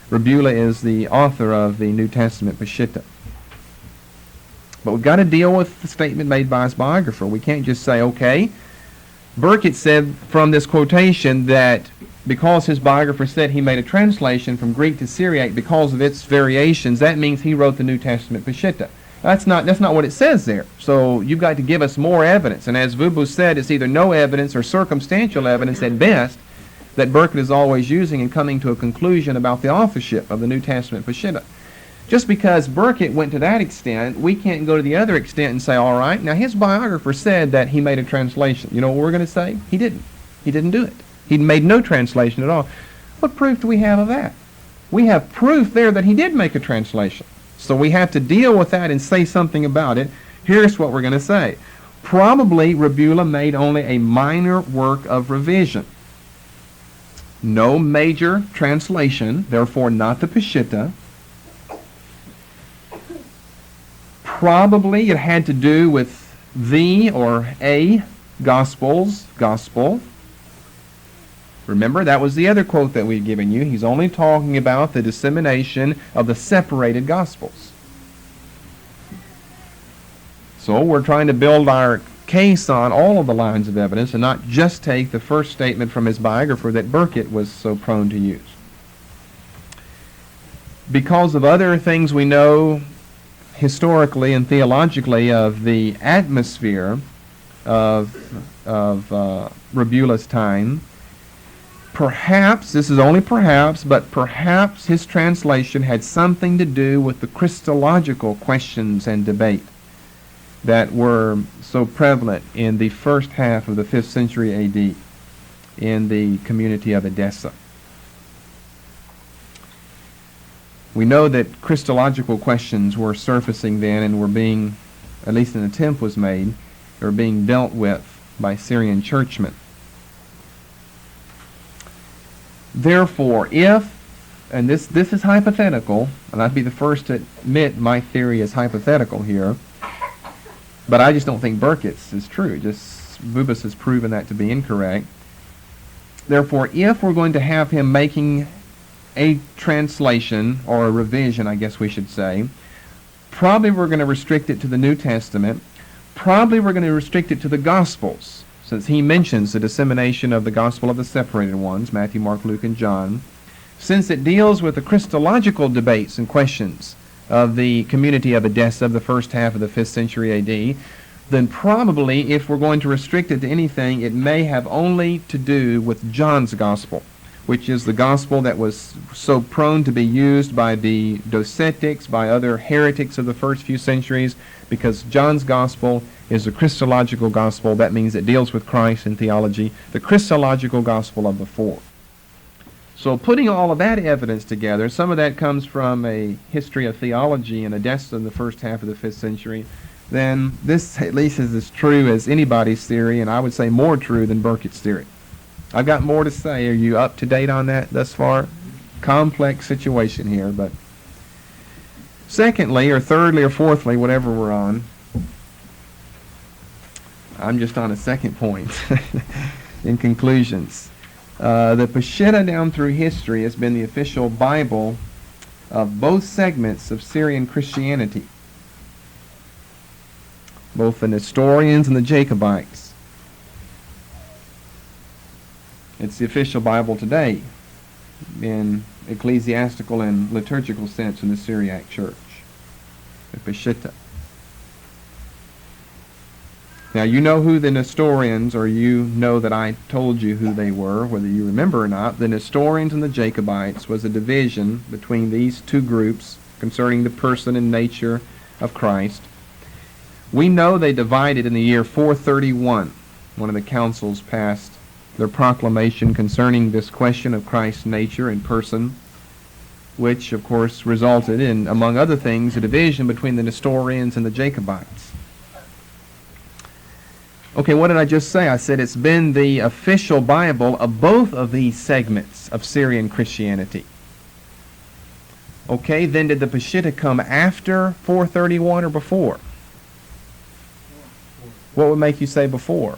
Speaker 1: Rebula is the author of the New Testament Peshitta. But we've got to deal with the statement made by his biographer. We can't just say, okay, Burkitt said from this quotation that because his biographer said he made a translation from Greek to Syriac because of its variations, that means he wrote the New Testament Peshitta. That's not what it says there. So you've got to give us more evidence. And as Vubus said, it's either no evidence or circumstantial evidence at best that Burkitt is always using in coming to a conclusion about the authorship of the New Testament Peshitta. Just because Burkitt went to that extent, we can't go to the other extent and say, all right, now his biographer said that he made a translation. You know what we're going to say? He didn't. He didn't do it. He made no translation at all. What proof do we have of that? We have proof there that he did make a translation. So we have to deal with that and say something about it. Here's what we're going to say. Probably Rebula made only a minor work of revision. No major translation, therefore not the Peshitta. Probably it had to do with the or a Gospel's gospel. Remember, that was the other quote that we'd given you. He's only talking about the dissemination of the separated Gospels. So we're trying to build our case on all of the lines of evidence and not just take the first statement from his biographer that Burkitt was so prone to use. because of other things we know historically and theologically of the atmosphere of Rabula's time, perhaps, this is only perhaps, but perhaps his translation had something to do with the Christological questions and debate that were so prevalent in the first half of the 5th century A.D. in the community of Edessa. We know that Christological questions were surfacing then and were being, at least an attempt was made, they were being dealt with by Syrian churchmen. Therefore, if, and this is hypothetical, and I'd be the first to admit my theory is hypothetical here, but I just don't think Burkitt's is true. Just Bubas has proven that to be incorrect. Therefore, if we're going to have him making a translation, or a revision, I guess we should say, probably we're going to restrict it to the New Testament. Probably we're going to restrict it to the Gospels, since he mentions the dissemination of the Gospel of the separated ones, Matthew, Mark, Luke, and John. Since it deals with the Christological debates and questions of the community of Edessa of the first half of the 5th century A.D., then probably, if we're going to restrict it to anything, it may have only to do with John's Gospel, which is the Gospel that was so prone to be used by the Docetics, by other heretics of the first few centuries, because John's Gospel is a Christological Gospel. That means it deals with Christ and theology, the Christological Gospel of the four. So putting all of that evidence together, some of that comes from a history of theology in Edessa in the first half of the 5th century, then this at least is as true as anybody's theory, and I would say more true than Burkitt's theory. I've got more to say. Are you up to date on that thus far? Complex situation here, but secondly, or thirdly, or fourthly, whatever we're on, I'm just on a second point in conclusions. The Peshitta down through history has been the official Bible of both segments of Syrian Christianity, both the Nestorians and the Jacobites. It's the official Bible today in ecclesiastical and liturgical sense in the Syriac Church, the Peshitta. Now, you know who the Nestorians, or you know that I told you who they were, whether you remember or not. The Nestorians and the Jacobites was a division between these two groups concerning the person and nature of Christ. We know they divided in the year 431. One of the councils passed their proclamation concerning this question of Christ's nature and person, which, of course, resulted in, among other things, a division between the Nestorians and the Jacobites. Okay, what did I just say? I said it's been the official Bible of both of these segments of Syrian Christianity. Okay, then did the Peshitta come after 431 or before? What would make you say before?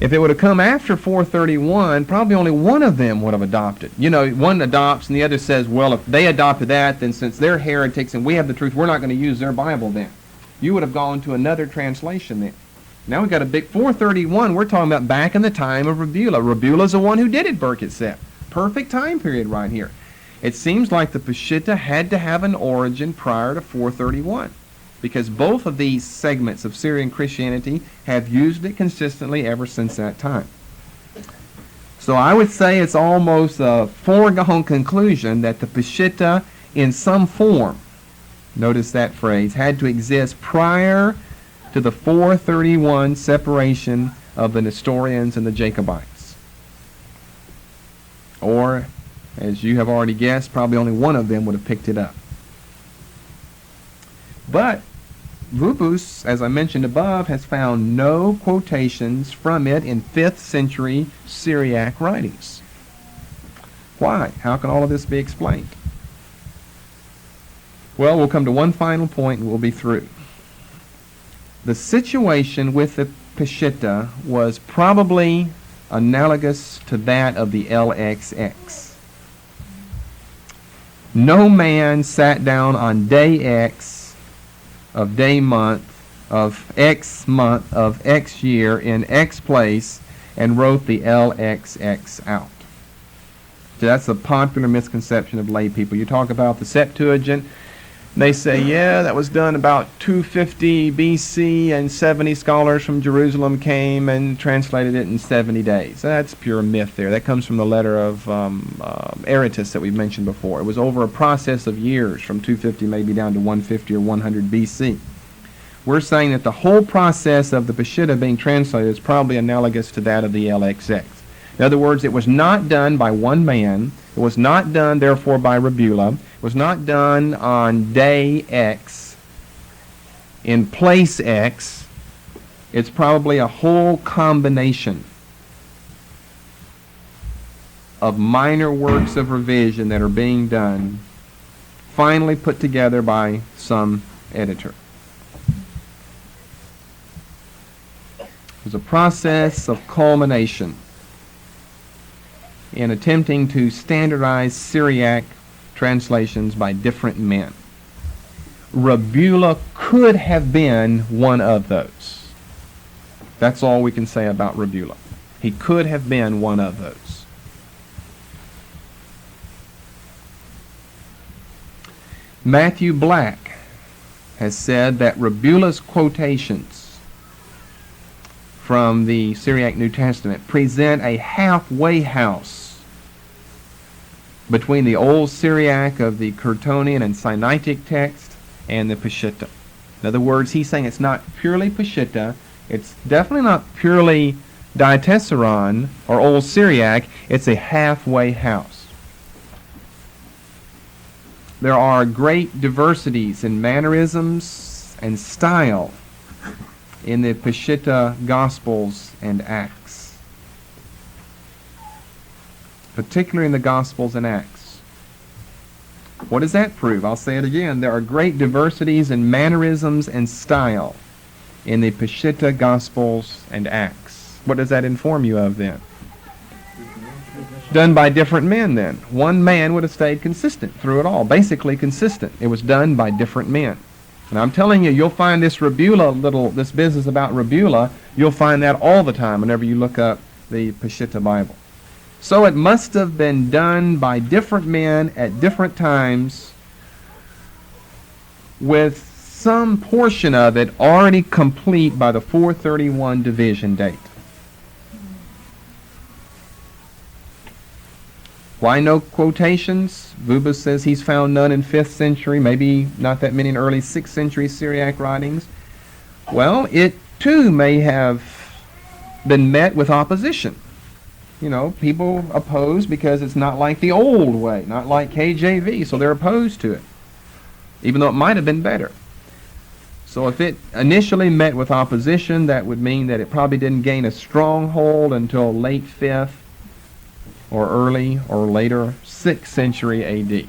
Speaker 1: If it would have come after 431, probably only one of them would have adopted. You know, one adopts and the other says, well, if they adopted that, then since they're heretics and we have the truth, we're not going to use their Bible then. You would have gone to another translation then. Now we've got a big 431. We're talking about back in the time of Rabula. Rabula's the one who did it, Burkitt said. Perfect time period right here. It seems like the Peshitta had to have an origin prior to 431, because both of these segments of Syrian Christianity have used it consistently ever since that time. So I would say it's almost a foregone conclusion that the Peshitta in some form, notice that phrase, had to exist prior to the 431 separation of the Nestorians and the Jacobites. Or, as you have already guessed, probably only one of them would have picked it up. But Bubas, as I mentioned above, has found no quotations from it in 5th century Syriac writings. Why? How can all of this be explained? Well, we'll come to one final point and we'll be through. The situation with the Peshitta was probably analogous to that of the LXX. No man sat down on day X of day month of X year in X place and wrote the LXX out. So that's a popular misconception of lay people. You talk about the Septuagint, they say, yeah, that was done about 250 BC, and 70 scholars from Jerusalem came and translated it in 70 days. That's pure myth there. That comes from the letter of Aratus that we've mentioned before. It was over a process of years, from 250 maybe down to 150 or 100 BC. We're saying that the whole process of the Peshitta being translated is probably analogous to that of the LXX. In other words, it was not done by one man. It was not done, therefore, by Rabula. It was not done on day X, in place X. It's probably a whole combination of minor works of revision that are being done, finally put together by some editor. It was a process of culmination in attempting to standardize Syriac translations by different men. Rabula could have been one of those. That's all we can say about Rabula. He could have been one of those. Matthew Black has said that Rabula's quotations from the Syriac New Testament present a halfway house between the Old Syriac of the Curtonian and Sinaitic text and the Peshitta. In other words, he's saying it's not purely Peshitta, it's definitely not purely Diatessaron or Old Syriac, it's a halfway house. There are great diversities in mannerisms and style in the Peshitta Gospels and Acts, particularly in the Gospels and Acts. What does that prove? I'll say it again. There are great diversities in mannerisms and style in the Peshitta Gospels and Acts. What does that inform you of then? Done by different men then. One man would have stayed consistent through it all, basically consistent. It was done by different men. And I'm telling you, you'll find this this business about Rabula, you'll find that all the time whenever you look up the Peshitta Bible. So it must have been done by different men at different times, with some portion of it already complete by the 431 division date. Why no quotations? Vubas says he's found none in 5th century, maybe not that many in early 6th century Syriac writings. Well, it too may have been met with opposition. You know, people oppose because it's not like the old way, not like KJV, so they're opposed to it, even though it might have been better. So if it initially met with opposition, that would mean that it probably didn't gain a stronghold until late 5th or early or later 6th century AD.